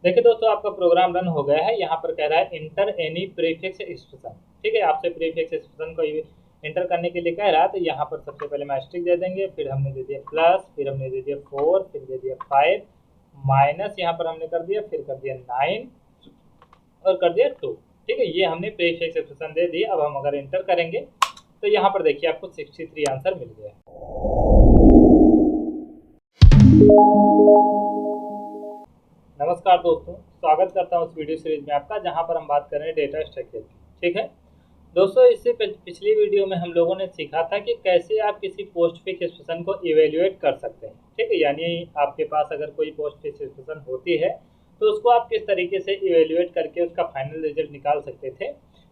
देखिए दोस्तों, आपका प्रोग्राम रन हो गया है। यहाँ पर कह रहा है इंटर एनी प्रीफिक्स एक्सप्रेशन। ठीक है, आपसे प्रीफिक्स एक्सप्रेशन को इंटर करने के लिए कह रहा है, तो यहाँ पर सबसे पहले हम एस्टेरिक दे देंगे, फिर हमने दे दिया प्लस, फिर हमने दे दिया 4, फिर दे दिया 5, माइनस यहाँ पर हमने कर दिया, फिर कर दिया 9 और कर दिया 2। ठीक है, ये हमने प्रीफिक्स एक्सप्रेशन दे दी। अब हम अगर इंटर करेंगे तो यहाँ पर देखिए आपको 63 आंसर मिल गया है। नमस्कार दोस्तों, स्वागत करता हूं उस वीडियो सीरीज में आपका, जहां पर हम बात कर रहे हैं डेटा स्ट्रक्चर की। ठीक है दोस्तों, इससे पिछली वीडियो में हम लोगों ने सीखा था कि कैसे आप किसी पोस्टफिक्स एक्सप्रेशन को इवेल्युएट कर सकते हैं। ठीक है, यानी आपके पास अगर कोई पोस्टफिक्स एक्सप्रेशन होती है तो उसको आप किस तरीके से इवेल्युएट करके उसका फाइनल रिजल्ट निकाल सकते थे,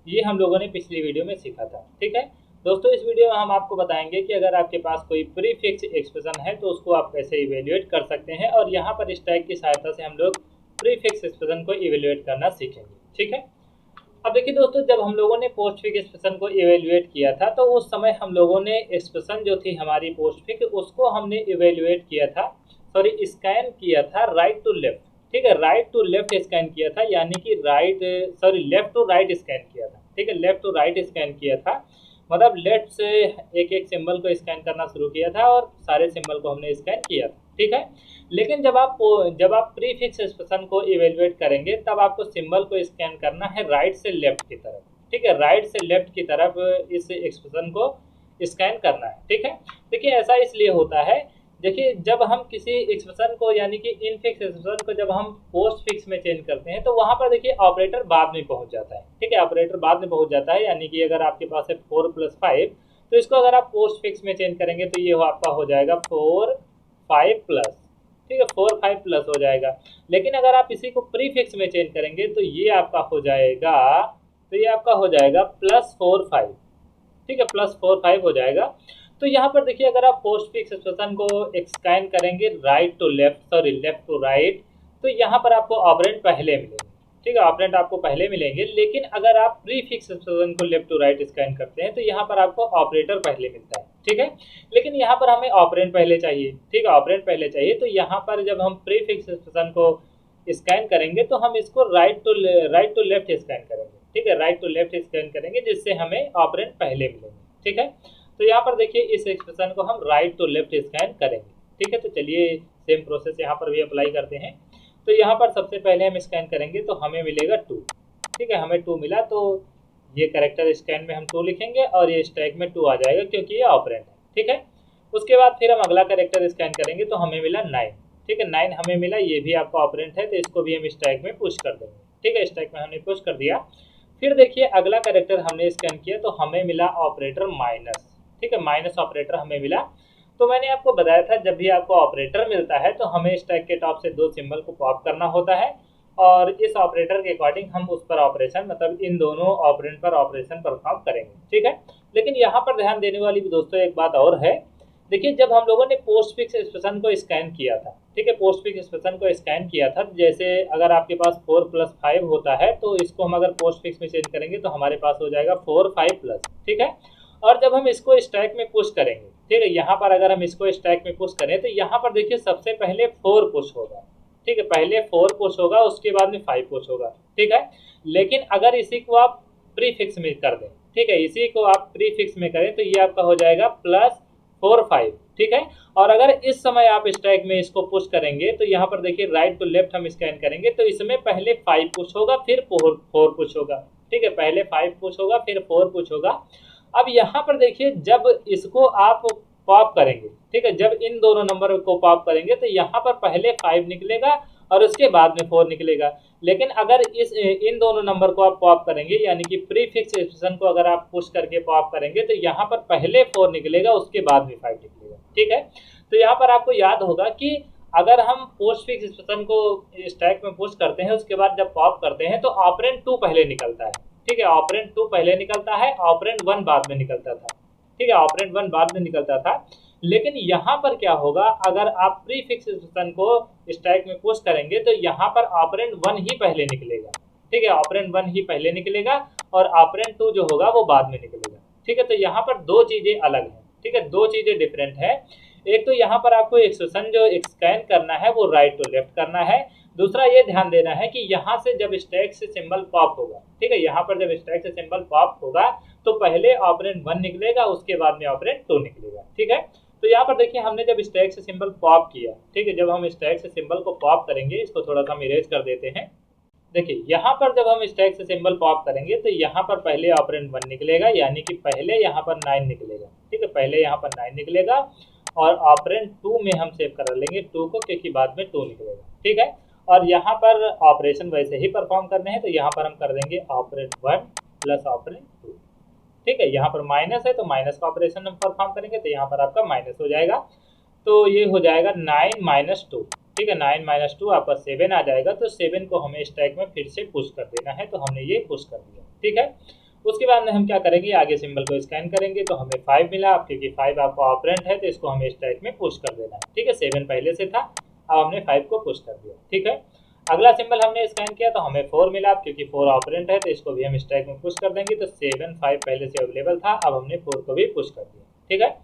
ये हम लोगों ने पिछली वीडियो में सीखा था। ठीक है दोस्तों, इस वीडियो में हम आपको बताएंगे कि अगर आपके पास कोई प्रीफिक्स एक्सप्रेशन है तो उसको आप कैसे इवेल्युएट कर सकते हैं, और यहाँ पर स्टैक की सहायता से हम लोग प्रीफिक्स एक्सप्रेशन को इवेल्युएट करना सीखेंगे। ठीक है, अब देखिए दोस्तों, जब हम लोगों ने पोस्टफिक्स एक्सप्रेशन को इवेल्युएट किया था तो उस समय हम लोगों ने एक्सप्रेशन जो थी हमारी पोस्टफिक्स, उसको हमने इवेल्युएट किया था, सॉरी स्कैन किया था राइट टू लेफ्ट। ठीक है, राइट टू लेफ्ट स्कैन किया था, यानी कि लेफ्ट टू राइट स्कैन किया था। ठीक है, लेफ्ट टू राइट स्कैन किया था, मतलब लेफ्ट से एक एक सिंबल को स्कैन करना शुरू किया था और सारे सिंबल को हमने स्कैन किया था। ठीक है, लेकिन जब आप प्रीफिक्स एक्सप्रेशन को इवेल्युएट करेंगे तब आपको सिंबल को स्कैन करना है राइट से लेफ्ट की तरफ। ठीक है, राइट से लेफ्ट की तरफ इस एक्सप्रेशन को स्कैन करना है। ठीक है, देखिए ऐसा इसलिए होता है, देखिए जब हम किसी एक्सप्रेशन को यानी कि इनफिक्स एक्सप्रेशन को जब हम पोस्ट फिक्स में चेंज करते हैं तो वहां पर देखिए ऑपरेटर बाद में पहुंच जाता है। ठीक है, ऑपरेटर बाद में पहुंच जाता है, यानी कि अगर आपके पास है 4 + 5, तो इसको अगर आप पोस्ट फिक्स में चेंज करेंगे तो ये आपका हो जाएगा 4 5 प्लस। ठीक है, 4 5 प्लस हो जाएगा। लेकिन अगर आप इसी को प्रीफिक्स में चेंज करेंगे तो ये आपका हो जाएगा, +4 5। ठीक है, +4 5 हो जाएगा। तो यहाँ पर देखिए, अगर आप पोस्ट फिक्स एक्सप्रेशन को स्कैन करेंगे लेफ्ट टू राइट, तो यहाँ पर आपको ऑपरेंड पहले मिलेंगे। ठीक है, ऑपरेंड आपको पहले मिलेंगे, लेकिन अगर आप प्री फिक्स एक्सप्रेशन को लेफ्ट टू राइट स्कैन करते हैं तो यहाँ पर आपको ऑपरेटर पहले मिलता है। ठीक है, लेकिन यहाँ पर हमें ऑपरेंड पहले चाहिए। ठीक है, ऑपरेंड पहले चाहिए, तो यहाँ पर जब हम प्री फिक्स एक्सप्रेशन को स्कैन करेंगे तो हम इसको राइट टू लेफ्ट स्कैन करेंगे। ठीक है, राइट टू लेफ्ट स्कैन करेंगे, जिससे हमें ऑपरेंड पहले मिलेंगे। ठीक है, तो यहाँ पर देखिए इस एक्सप्रेशन को हम राइट टू लेफ्ट स्कैन करेंगे। ठीक है, तो चलिए सेम प्रोसेस यहाँ पर भी अप्लाई करते हैं। तो यहाँ पर सबसे पहले हम स्कैन करेंगे तो हमें मिलेगा 2। ठीक है, हमें 2 मिला, तो ये कैरेक्टर स्कैन में हम 2 लिखेंगे और ये स्टैक में 2 आ जाएगा क्योंकि ये ऑपरेंड है। ठीक है, उसके बाद फिर हम अगला कैरेक्टर स्कैन करेंगे तो हमें मिला 9। ठीक है, 9 हमें मिला, ये भी आपका ऑपरेंड है, तो इसको भी हम स्टैक में पुश कर देंगे। ठीक है, स्टैक में हमने पुश कर दिया। फिर देखिए अगला कैरेक्टर हमने स्कैन किया तो हमें मिला ऑपरेटर माइनस। ठीक है, माइनस ऑपरेटर हमें मिला। तो मैंने आपको बताया था, जब भी आपको ऑपरेटर मिलता है तो हमें स्टैक के टॉप से 2 सिंबल को पॉप करना होता है, और इस ऑपरेटर के अकॉर्डिंग हम उस पर ऑपरेशन, मतलब इन दोनों ऑपरेंड पर ऑपरेशन परफॉर्म करेंगे। ठीक है, लेकिन यहाँ पर ध्यान देने वाली भी दोस्तों एक बात और है। देखिए जब हम लोगों ने पोस्ट फिक्स एक्सप्रेशन को स्कैन किया था, ठीक है, पोस्ट फिक्स एक्सप्रेशन को स्कैन किया था, जैसे अगर आपके पास 4 + 5 होता है तो इसको हम अगर पोस्ट फिक्स में चेंज करेंगे तो हमारे पास हो जाएगा 4 5 प्लस। ठीक है, और जब हम इसको स्टैक में पुश करेंगे, ठीक है, यहाँ पर अगर हम इसको स्टैक में पुश करें तो यहाँ पर देखिए सबसे पहले 4 पुश होगा। ठीक है, पहले 4 पुश होगा, उसके बाद में 5 पुश होगा। ठीक है, लेकिन अगर इसी को आप प्रीफिक्स में कर दें, ठीक है, इसी को आप प्रीफिक्स में करें तो ये आपका हो जाएगा +4 5। ठीक है, और अगर इस समय आप स्टैक में इसको पुश करेंगे तो यहाँ पर देखिए राइट टू लेफ्ट हम स्कैन करेंगे तो इसमें पहले 5 पुश होगा, फिर 4 पुश होगा। ठीक है, पहले 5 पुश होगा, फिर 4 पुश होगा। अब यहाँ पर देखिए जब इसको आप पॉप करेंगे, ठीक है, जब इन दोनों नंबर को पॉप करेंगे तो यहाँ पर पहले 5 निकलेगा और उसके बाद में 4 निकलेगा। लेकिन अगर इन दोनों नंबर को आप पॉप करेंगे, यानी कि प्रीफिक्स एक्सप्रेशन को अगर आप पुश करके पॉप करेंगे तो यहाँ पर पहले 4 निकलेगा, उसके बाद में 5 निकलेगा। ठीक है, तो यहाँ पर आपको याद होगा कि अगर हम पोस्ट फिक्स एक्सप्रेशन को स्टैक में पुश करते हैं, उसके बाद जब पॉप करते हैं तो ऑपरेंड 2 पहले निकलता है। ठीक है, ऑपरेंड 2 पहले निकलता है, ऑपरेंड 1 बाद में निकलता था। ठीक है, ऑपरेंड 1 बाद में निकलता था। लेकिन यहाँ पर क्या होगा, अगर आप प्रीफिक्स एक्सप्रेशन को स्टैक में पुश करेंगे तो यहाँ पर ऑपरेंड 1 ही पहले निकलेगा। ठीक है, ऑपरेंड 1 ही पहले निकलेगा और ऑपरेंड 2 जो होगा वो बाद में निकलेगा। ठीक है, तो यहाँ पर 2 चीजें अलग हैं। ठीक है, 2 चीजें डिफरेंट है। एक तो यहाँ पर आपको एक्सप्रेशन जो स्कैन करना है वो राइट टू लेफ्ट करना है, दूसरा ये ध्यान देना है कि यहाँ से जब स्टैक से सिंबल पॉप होगा, ठीक है, यहाँ पर जब स्टैक से सिंबल पॉप होगा तो पहले ऑपरेंड 1 निकलेगा, उसके बाद में ऑपरेंड 2 निकलेगा, ठीक है। तो यहाँ पर देखिए हमने जब स्टैक से सिंबल पॉप किया, ठीक है, जब हम स्टैक से सिंबल को पॉप करेंगे, इसको थोड़ा सा हम इरेज कर देते हैं। देखिए यहाँ पर जब हम स्टैक से सिंबल पॉप करेंगे तो यहाँ पर पहले ऑपरेंड 1 निकलेगा, यानी कि पहले यहाँ पर 9 निकलेगा, ठीक है, पहले यहाँ पर 9 निकलेगा और ऑपरेंड 2 में हम सेव कर लेंगे 2 को, क्योंकि बाद में 2 निकलेगा, ठीक है। और यहाँ पर ऑपरेशन वैसे ही परफॉर्म करने हैं, तो यहाँ पर हम कर देंगे ऑपरेंड 1 प्लस ऑपरेंड 2, ठीक है। यहाँ पर माइनस है तो माइनस का ऑपरेशन हम परफॉर्म करेंगे, तो यहाँ पर आपका माइनस हो जाएगा, तो ये हो जाएगा 9 माइनस 2, ठीक है, 9 माइनस 2 आपका 7 आ जाएगा। तो 7 को हमें स्टैक में फिर से पुश कर देना है, तो हमने ये पुश कर दिया, ठीक है। उसके बाद में हम क्या करेंगे, आगे सिंबल को स्कैन करेंगे तो हमें 5 मिला, क्योंकि 5 आपका ऑपरेंड है तो इसको हमें स्टैक में पुश कर देना है, ठीक है। 7 पहले से था, अब हमने 5 को पुश कर दिया, ठीक है। अगला सिंबल हमने स्कैन किया तो हमें 4 मिला, क्योंकि 4 ऑपरेंड है तो इसको भी हम स्टैक में पुश कर देंगे। तो 7 5 पहले से अवेलेबल था, अब हमने 4 को भी पुश कर दिया, ठीक है।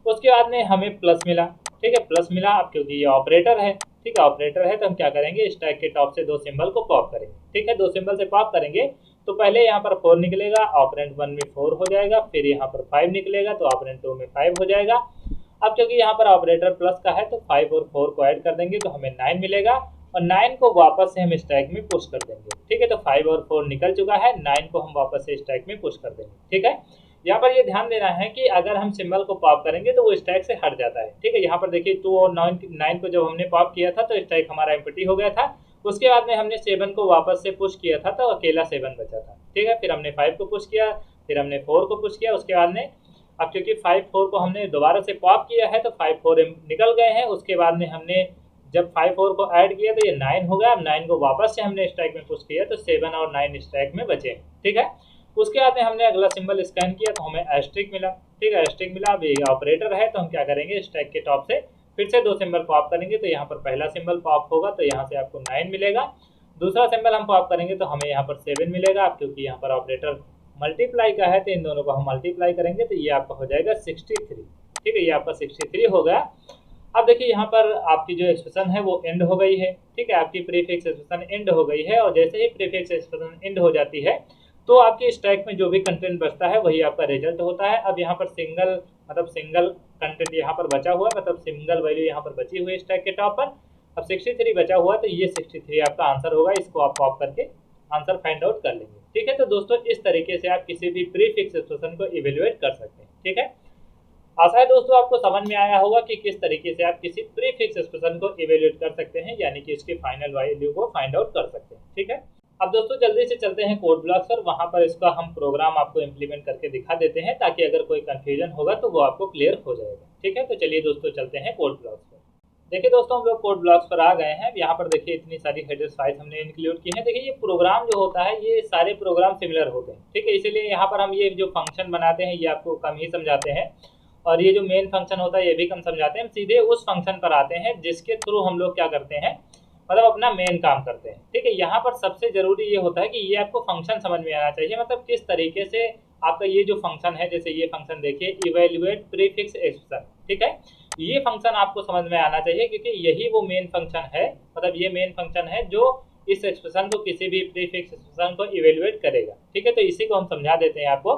उसके बाद में हमें प्लस मिला, ठीक है, प्लस मिला, अब क्योंकि ये ऑपरेटर है, ठीक है, ऑपरेटर है तो हम क्या करेंगे, स्टैक के टॉप से 2 सिंबल को पॉप करेंगे, ठीक है। 2 सिंबल से पॉप करेंगे तो पहले यहाँ पर 4 निकलेगा, ऑपरेंड 1 में 4 हो जाएगा, फिर यहाँ पर 5 निकलेगा तो ऑपरेंड 2 में 5 हो जाएगा। अब क्योंकि यहाँ पर ऑपरेटर प्लस का है तो 5 और 4 को ऐड कर देंगे तो हमें 9 मिलेगा, और 9 को वापस से हम स्टैक में पुश कर देंगे, ठीक है। तो 5 और 4 निकल चुका है, 9 को हम वापस से स्टैक में पुश कर देंगे, ठीक है। यहाँ पर ये ध्यान देना है कि अगर हम सिंबल को पॉप करेंगे तो वो स्टैक से हट जाता है, ठीक है। यहाँ पर देखिए 2 और 9 को जब हमने पॉप किया था तो स्टैक हमारा एम्प्टी हो गया था। उसके बाद में हमने 7 को वापस से पुश किया था तो अकेला 7 बचा था, ठीक है। फिर हमने 5 को पुश किया, फिर हमने 4 को पुश किया, उसके बाद में अब क्योंकि 5 4 को हमने दोबारा से पॉप किया है तो 5 4 निकल गए हैं। उसके बाद में हमने जब 5 4 को ऐड किया तो ये 9 हो गया। अब 9 को वापस से हमने स्टैक में पुश किया तो 7 और 9 स्टैक में बचे, ठीक है। उसके बाद में हमने अगला सिंबल स्कैन किया तो हमें एस्ट्रिक मिला, ठीक है, एस्ट्रिक मिला। अब ये ऑपरेटर है तो हम क्या करेंगे, स्टैक के टॉप से फिर से 2 सिंबल पॉप करेंगे, तो यहाँ पर पहला सिंबल पॉप होगा तो यहाँ से आपको 9 मिलेगा। दूसरा सिंबल हम पॉप करेंगे तो हमें यहाँ पर 7 मिलेगा। अब क्योंकि यहाँ पर ऑपरेटर मल्टीप्लाई का है तो इन दोनों को हम मल्टीप्लाई करेंगे तो ये आपका हो जाएगा 63, ठीक है, ये आपका 63 हो गया। अब देखिए यहाँ पर आपकी जो एक्सप्रेशन है वो एंड हो गई है, ठीक है, आपकी प्रीफिक्स एक्सप्रेशन एंड हो गई है। और जैसे ही प्रीफिक्स एक्सप्रेशन एंड हो जाती है तो आपके स्टैक में जो भी कंटेंट बचता है वही आपका रिजल्ट होता है। अब यहाँ पर सिंगल कंटेंट यहाँ पर बचा हुआ है, मतलब सिंगल वैल्यू यहाँ पर बची हुई है स्टैक के टॉप पर। अब 63 बचा हुआ है तो ये 63 आपका आंसर होगा। इसको आप पॉप करके आंसर फाइंड आउट कर लेंगे, ठीक है। तो दोस्तों इस तरीके से आप किसी भी प्रीफिक्स एक्सप्रेशन को इवेल्युएट कर सकते हैं, ठीक है। आशा है दोस्तों आपको समझ में आया होगा कि किस तरीके से आप किसी प्रीफिक्स एक्सप्रेशन को इवेल्युएट कर सकते हैं, यानी कि इसके फाइनल वैल्यू को फाइंड आउट कर सकते हैं, ठीक है। अब दोस्तों जल्दी से चलते हैं कोड ब्लॉक्स पर, वहां पर इसका हम प्रोग्राम आपको इम्प्लीमेंट करके दिखा देते हैं ताकि अगर कोई कंफ्यूजन होगा तो वो आपको क्लियर हो जाएगा, ठीक है। तो चलिए दोस्तों चलते हैं कोड ब्लॉक्स पर। देखिए दोस्तों हम लोग कोड ब्लॉक्स पर आ गए हैं। यहाँ पर देखिए इतनी सारी हेडर्स फाइल्स हमने इंक्लूड की हैं। देखिए ये प्रोग्राम जो होता है ये सारे प्रोग्राम सिमिलर होते हैं, ठीक है, इसीलिए यहाँ पर हम ये जो फंक्शन बनाते हैं ये आपको कम ही समझाते हैं, और ये जो मेन फंक्शन होता है ये भी कम समझाते हैं। हम सीधे उस फंक्शन पर आते हैं जिसके थ्रू हम लोग क्या करते हैं, मतलब अपना मेन काम करते हैं, ठीक है। यहाँ पर सबसे जरूरी ये होता है कि ये आपको फंक्शन समझ में आना चाहिए, मतलब किस तरीके से आपका ये जो फंक्शन है, जैसे ये फंक्शन देखिए इवेल्युएट प्रीफिक्स एक्सप्रेशन, ठीक है, ये फंक्शन आपको समझ में आना चाहिए क्योंकि यही वो मेन फंक्शन है, मतलब ये मेन फंक्शन है जो इस एक्सप्रेशन को किसी भी प्रीफिक्स एक्सप्रेशन को इवेल्युएट करेगा, ठीक है। तो इसी को हम समझा देते हैं आपको।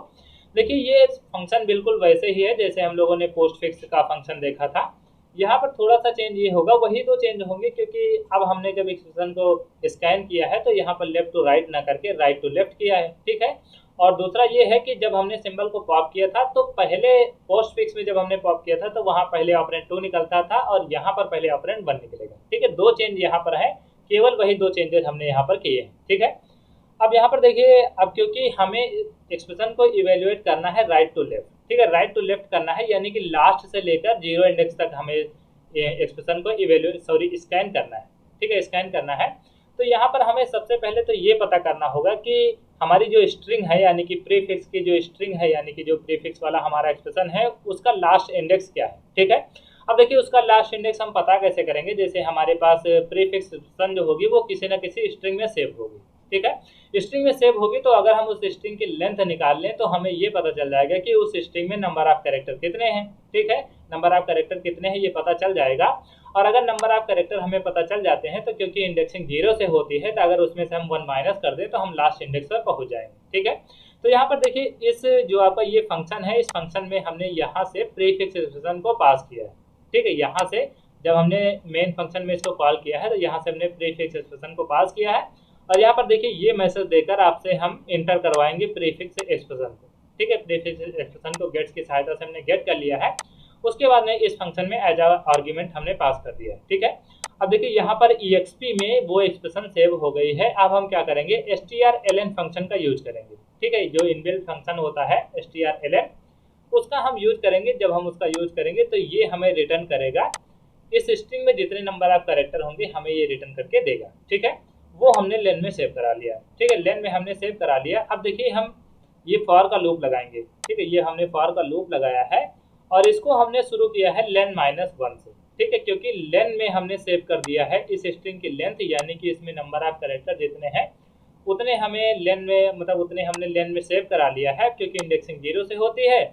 देखिए ये फंक्शन बिल्कुल वैसे ही है जैसे हम लोगों ने पोस्ट फिक्स का फंक्शन देखा था। यहाँ पर थोड़ा सा चेंज ये होगा, वही दो चेंज होंगे, क्योंकि अब हमने जब एक्सप्रेशन को स्कैन किया है तो यहाँ पर लेफ्ट टू राइट ना करके राइट टू लेफ्ट किया है, ठीक है। और दूसरा ये है कि जब हमने सिंबल को पॉप किया था तो पहले पोस्ट फिक्स में जब हमने पॉप किया था तो वहाँ पहले ऑपरेंड 2 निकलता था और यहाँ पर पहले ऑपरेंड 1 निकलेगा, ठीक है। 2 चेंज यहाँ पर है, केवल वही 2 चेंजेस हमने यहाँ पर किए हैं, ठीक है। अब यहाँ पर देखिए, अब क्योंकि हमें एक्सप्रेशन को इवेल्युएट करना है राइट टू लेफ्ट, ठीक है, राइट टू लेफ्ट करना है, यानी कि लास्ट से लेकर 0 इंडेक्स तक हमें एक्सप्रेशन को स्कैन करना है, ठीक है, स्कैन करना है। तो यहाँ पर हमें सबसे पहले तो ये पता करना होगा कि हमारी जो स्ट्रिंग है, यानी कि प्रीफिक्स की जो स्ट्रिंग है, यानी कि जो प्रीफिक्स वाला हमारा एक्सप्रेशन है उसका लास्ट इंडेक्स क्या है, ठीक है। अब देखिए उसका लास्ट इंडेक्स हम पता कैसे करेंगे, जैसे हमारे पास प्रीफिक्स एक्सप्रेशन जो होगी वो किसी न किसी स्ट्रिंग में सेव होगी, ठीक है। स्ट्रिंग में सेव होगी तो अगर हम उस स्ट्रिंग की लेंथ निकाल लें तो हमें ये पता चल जाएगा कि उस स्ट्रिंग में नंबर ऑफ कैरेक्टर कितने हैं, ठीक है, नंबर ऑफ कैरेक्टर कितने हैं ये पता चल जाएगा। और अगर नंबर ऑफ कैरेक्टर हमें पता चल जाते हैं तो क्योंकि इंडेक्सिंग 0 से होती है, तो अगर उसमें से हम 1 माइनस कर दें तो हम लास्ट इंडेक्स पर पहुंच जाएंगे। ठीक है, तो यहाँ पर देखिए इस जो आपका ये फंक्शन है, इस फंक्शन में हमने यहाँ से प्रीफिक्स एक्सप्रेशन को पास किया है। ठीक है, यहाँ से जब हमने मेन फंक्शन में इसको कॉल किया है तो यहाँ से हमने प्रीफिक्स एक्सप्रेशन को पास किया है, और यहाँ पर देखिए ये मैसेज देकर आपसे हम इंटर करवाएंगे प्रीफिक्स एक्सप्रेशन को। ठीक है, प्रीफिक्स एक्सप्रेशन को गेट्स की सहायता से हमने गेट कर लिया है। उसके बाद में इस फंक्शन में एज आर्ग्यूमेंट हमने पास कर दिया है। ठीक है, अब देखिए यहाँ पर EXP में वो एक्सप्रेशन सेव हो गई है। अब हम क्या करेंगे, strlen फंक्शन का यूज करेंगे। ठीक है, जो इनबिल्ट फंक्शन होता है strlen, उसका हम यूज करेंगे। जब हम उसका यूज करेंगे तो ये हमें रिटर्न करेगा, इस स्ट्रिंग में जितने नंबर ऑफ कैरेक्टर होंगे हमें ये रिटर्न करके देगा। ठीक है, वो हमने लेन में सेव करा लिया। ठीक है, लेन में हमने सेव करा लिया। अब देखिए हम ये फॉर का लूप लगाएंगे। ठीक है, ये हमने फॉर का लूप लगाया है और इसको हमने शुरू किया है लेन -1 से। ठीक है, क्योंकि लेन में हमने सेव कर दिया है इस स्ट्रिंग की लेंथ, यानी कि इसमें नंबर ऑफ कैरेक्टर जितने हैं उतने हमें लेन में, मतलब उतने हमने लेन में सेव करा लिया है। क्योंकि इंडेक्सिंग 0 से होती है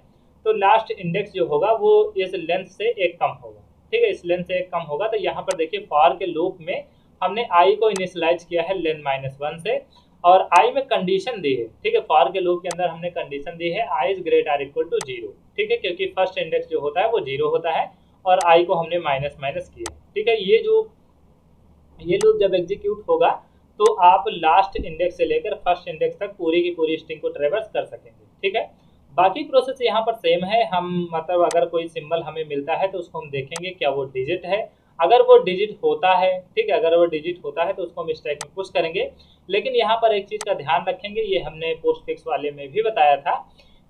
तो लास्ट इंडेक्स जो होगा वो इस लेंथ से एक कम होगा। ठीक है, इस लेंथ से एक कम होगा। तो यहाँ पर देखिए फॉर के लूप में हमने आई को इनिशियलाइज किया है लेन -1 से, और आई में कंडीशन दी है। ठीक है, फॉर के लूप के अंदर हमने कंडीशन दी है i is greater or equal to 0। ठीक है, क्योंकि फर्स्ट इंडेक्स जो होता है वो 0 होता है और आई को हमने माइनस माइनस किया। ठीक है, ये लूप जब एग्जीक्यूट होगा तो आप लास्ट इंडेक्स से लेकर फर्स्ट इंडेक्स तक पूरी की पूरी स्ट्रिंग को ट्रेवर्स कर सकेंगे। ठीक है, बाकी प्रोसेस यहाँ पर सेम है। हम मतलब अगर कोई सिंबल हमें मिलता है तो उसको हम देखेंगे क्या वो डिजिट है। अगर वो डिजिट होता है, ठीक है, अगर वो डिजिट होता है तो उसको हम स्टैक में पुश करेंगे। लेकिन यहाँ पर एक चीज़ का ध्यान रखेंगे, ये हमने पोस्टफिक्स वाले में भी बताया था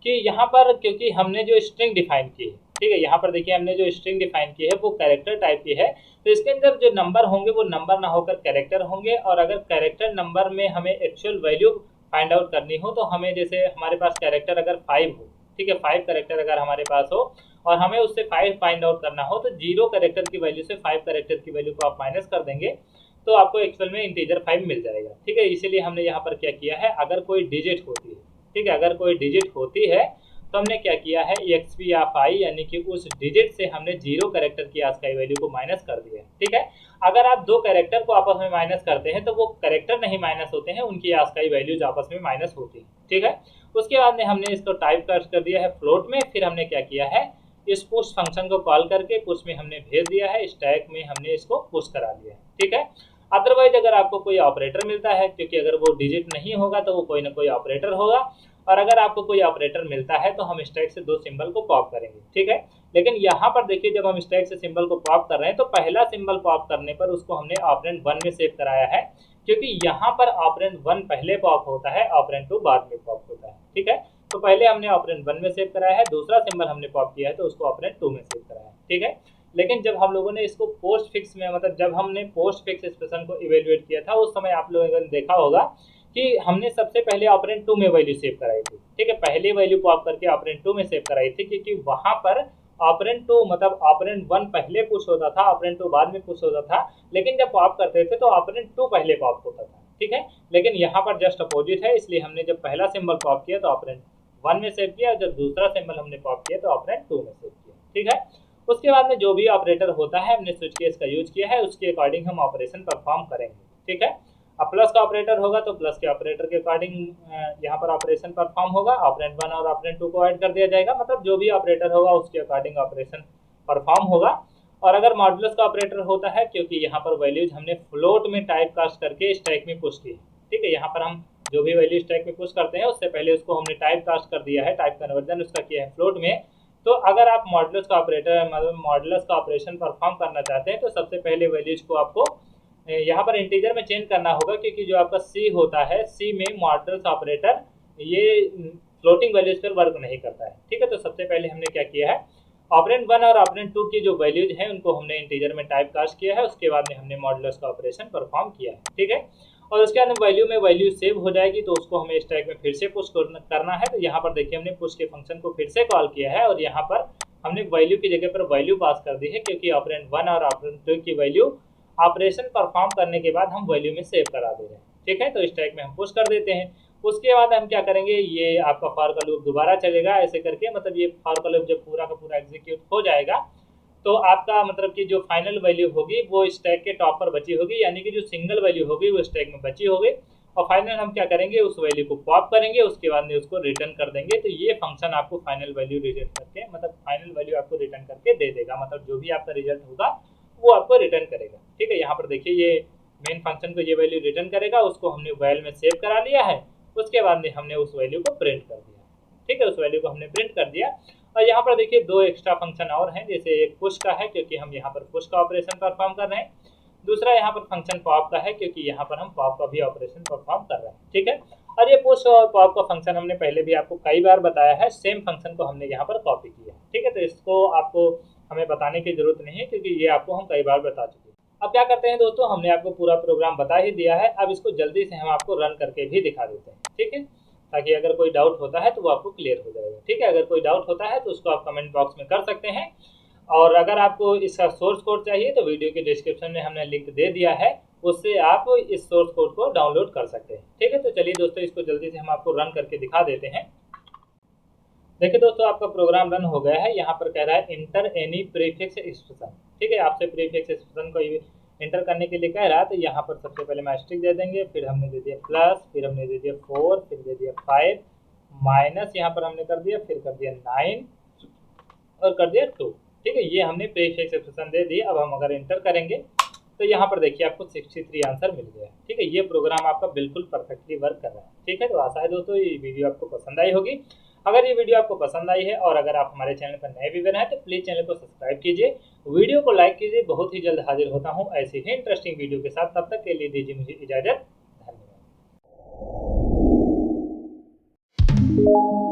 कि यहाँ पर क्योंकि हमने जो स्ट्रिंग डिफाइन की है, ठीक है, यहाँ पर देखिए हमने जो स्ट्रिंग डिफाइन की है वो कैरेक्टर टाइप की है, तो इसके अंदर जो नंबर होंगे वो नंबर ना होकर कैरेक्टर होंगे। और अगर कैरेक्टर नंबर में हमें एक्चुअल वैल्यू फाइंड आउट करनी हो तो हमें, जैसे हमारे पास कैरेक्टर अगर 5 हो, ठीक है, 5 कैरेक्टर अगर हमारे पास हो और हमें उससे 5 फाइंड आउट करना हो तो 0 कैरेक्टर की वैल्यू से 5 कैरेक्टर की वैल्यू को आप माइनस कर देंगे तो आपको एक्चुअल में इंटीजर 5 मिल जाएगा। ठीक है, इसीलिए हमने यहाँ पर क्या किया है, अगर कोई डिजिट होती है, ठीक है, अगर कोई डिजिट होती है तो हमने क्या किया है, एक्सपी ऑफ आई यानी कि उस डिजिट से हमने 0 कैरेक्टर की आस्काई वैल्यू को माइनस कर दिया है। ठीक है, अगर आप दो कैरेक्टर को आपस में माइनस करते हैं तो वो कैरेक्टर नहीं माइनस होते हैं, उनकी आस्काई वैल्यूज आपस में माइनस होती है। ठीक है, उसके बाद में हमने इसको टाइप कास्ट कर दिया है फ्लोट में। फिर हमने क्या किया है, इस पुश फंक्शन को कॉल करके पुश में हमने भेज दिया है, स्टैक में हमने इसको पुश करा दिया है। ठीक है, अदरवाइज अगर आपको कोई ऑपरेटर मिलता है, क्योंकि अगर वो डिजिट नहीं होगा तो वो कोई ना कोई ऑपरेटर होगा, और अगर आपको कोई ऑपरेटर मिलता है तो हम स्टैक से दो सिंबल को पॉप करेंगे। ठीक है, लेकिन यहाँ पर देखिए जब हम स्टैक से सिंबल को पॉप कर रहे हैं तो पहला सिंबल पॉप करने पर उसको हमने ऑपरेंड 1 में सेव कराया है, क्योंकि यहाँ पर ऑपरेंड 1 पहले पॉप होता है, ऑपरेंड 2 बाद में पॉप होता है। ठीक है, तो पहले हमने ऑपरेंड 1 में सेव कराया है, दूसरा सिंबल हमने पॉप किया है तो उसको ऑपरेंड 2 में सेव कराया है। ठीक है, लेकिन जब हम लोगों ने इसको पोस्ट फिक्स में, मतलब जब हमने पोस्ट फिक्स एक्सप्रेशन को इवेल्युएट किया था उस समय आप लोगों ने देखा होगा कि हमने सबसे पहले ऑपरेंड 2 में वैल्यू सेव कराई थी। ठीक है, पहली वैल्यू पॉप करके ऑपरेंड 2 में सेव कराई थी, क्योंकि वहां पर ऑपरेंड 2 मतलब ऑपरेंड 1 पहले पुश होता था, ऑपरेंड 2 बाद में पुश होता था, लेकिन जब पॉप करते थे तो ऑपरेंड 2 पहले पॉप होता था। ठीक है, लेकिन यहाँ पर जस्ट अपोजिट है, इसलिए हमने जब पहला सिंबल पॉप किया तो ऑपरेंड 1 में सेव किया, जब दूसरा सिंबल हमने पॉप किया तो ऑपरेंड 2 में सेव किया। ठीक है, उसके बाद में जो भी ऑपरेटर होता है हमने स्विच केस का यूज किया है, उसके अकॉर्डिंग हम ऑपरेशन परफॉर्म करेंगे। ठीक है, अब प्लस का ऑपरेटर होगा तो प्लस के ऑपरेटर के अकॉर्डिंग यहाँ पर ऑपरेशन परफॉर्म होगा, ऑपरेंड 1 और ऑपरेंड 2 को ऐड कर दिया जाएगा, मतलब जो भी ऑपरेटर होगा उसके अकॉर्डिंग ऑपरेशन परफॉर्म होगा। और अगर मॉडुलस का ऑपरेटर होता है, क्योंकि यहाँ पर वैल्यूज हमने फ्लोट में टाइप कास्ट करके स्टैक में पुश की। ठीक है, यहाँ पर हम जो भी वैल्यू स्टैक में पुश करते हैं उससे पहले उसको हमने टाइप कास्ट कर दिया है, टाइप कन्वर्जन उसका किया है फ्लोट में। तो अगर आप मॉडुलस का ऑपरेटर मतलब मॉडुलस का ऑपरेशन परफॉर्म करना चाहते हैं तो सबसे पहले वैल्यूज को आपको यहाँ पर इंटीजर में चेंज करना होगा, क्योंकि जो आपका सी होता है, सी में मॉडुलस ऑपरेटर ये फ्लोटिंग वैल्यूज पर वर्क नहीं करता है। ठीक है, तो सबसे पहले हमने क्या किया है, ऑपरेंड 1 और ऑपरेंड 2 की जो वैल्यूज हैं उनको हमने इंटीजर में टाइप कास्ट किया है, उसके बाद में हमने मॉडुलस का ऑपरेशन परफॉर्म किया है। ठीक है, और उसके बाद वैल्यू में वैल्यू सेव हो जाएगी तो उसको हमें स्टैक में फिर से पुश करना है। तो यहाँ पर देखिए हमने पुश के फंक्शन को फिर से कॉल किया है और यहाँ पर हमने वैल्यू की जगह पर वैल्यू पास कर दी है, क्योंकि ऑपरेंड 1 और ऑपरेंड 2 की वैल्यू ऑपरेशन परफॉर्म करने के बाद हम वैल्यू में सेव करा दे रहे हैं। ठीक है, तो स्टैक में हम पुश कर देते हैं। उसके बाद हम क्या करेंगे, ये आपका फॉर का लूप दोबारा चलेगा ऐसे करके, मतलब ये फॉर का लूप जब पूरा का पूरा एग्जीक्यूट हो जाएगा तो आपका मतलब कि जो फाइनल वैल्यू होगी वो स्टैक के टॉप पर बची होगी, यानी कि जो सिंगल वैल्यू होगी वो स्टैक में बची होगी। और फाइनल हम क्या करेंगे, उस वैल्यू को पॉप करेंगे, उसके बाद में उसको रिटर्न कर देंगे। तो ये फंक्शन आपको फाइनल वैल्यू रिटर्न करके, मतलब फाइनल वैल्यू आपको रिटर्न करके दे देगा, मतलब जो भी आपका रिजल्ट होगा वो आपको रिटर्न करेगा। ठीक है, यहाँ पर देखिए ये मेन फंक्शन को ये वैल्यू रिटर्न करेगा, उसको हमने वैल में सेव करा लिया है। उसके बाद में हमने उस वैल्यू को प्रिंट कर दिया। ठीक है, उस वैल्यू को हमने प्रिंट कर दिया। और यहाँ पर देखिए दो एक्स्ट्रा फंक्शन और हैं, जैसे एक पुश का है क्योंकि हम यहाँ पर पुश का ऑपरेशन परफॉर्म कर रहे हैं। दूसरा यहाँ पर फंक्शन पॉप का है क्योंकि यहाँ पर हम पॉप का भी ऑपरेशन परफॉर्म कर रहे हैं। ठीक है, और ये पुश और पॉप का फंक्शन हमने पहले भी आपको कई बार बताया है, सेम फंक्शन को हमने यहाँ पर कॉपी किया है। ठीक है, तो इसको आपको हमें बताने की जरूरत नहीं है क्योंकि ये आपको हम कई बार बता चुके हैं। अब क्या करते हैं दोस्तों, हमने आपको पूरा प्रोग्राम बता ही दिया है, अब इसको जल्दी से हम आपको रन करके भी दिखा देते हैं। ठीक है, ताकि अगर कोई डाउट होता है तो वो आपको क्लियर हो जाएगा। ठीक है, अगर कोई डाउट होता है तो उसको आप कमेंट बॉक्स में कर सकते हैं। और अगर आपको इसका सोर्स कोड चाहिए तो वीडियो के डिस्क्रिप्शन में हमने लिंक दे दिया है, उससे आप इस सोर्स कोड को डाउनलोड कर सकते हैं। ठीक है, तो चलिए दोस्तों इसको जल्दी से हम आपको रन करके दिखा देते हैं। देखिए दोस्तों, आपका प्रोग्राम रन हो गया है। यहाँ पर कह रहा है इंटर एनी प्रीफिक्स एक्सप्रेशन। ठीक है, आपसे प्रीफिक्स एक्सप्रेशन को इंटर करने के लिए कह रहा है, तो यहाँ पर सबसे पहले हम एस्टेरिस्क दे देंगे, फिर हमने दे दिया प्लस, फिर हमने दे दिया 4, फिर दे दिया 5, माइनस यहाँ पर हमने कर दिया, फिर कर दिया 9 और कर दिया 2। ठीक है, ये हमने प्रीफिक्स एक्सप्रेशन दे दी। अब हम अगर इंटर करेंगे तो यहाँ पर देखिए आपको 63 आंसर मिल गया है। ठीक है, ये प्रोग्राम आपका बिल्कुल परफेक्टली वर्क कर रहा है। ठीक है, तो आशा है दोस्तों ये वीडियो आपको पसंद आई होगी। अगर ये वीडियो आपको पसंद आई है और अगर आप हमारे चैनल पर नए व्यूअर हैं तो प्लीज़ चैनल को सब्सक्राइब कीजिए, वीडियो को लाइक कीजिए। बहुत ही जल्द हाजिर होता हूँ ऐसी ही इंटरेस्टिंग वीडियो के साथ, तब तक के लिए दीजिए मुझे इजाज़त। धन्यवाद।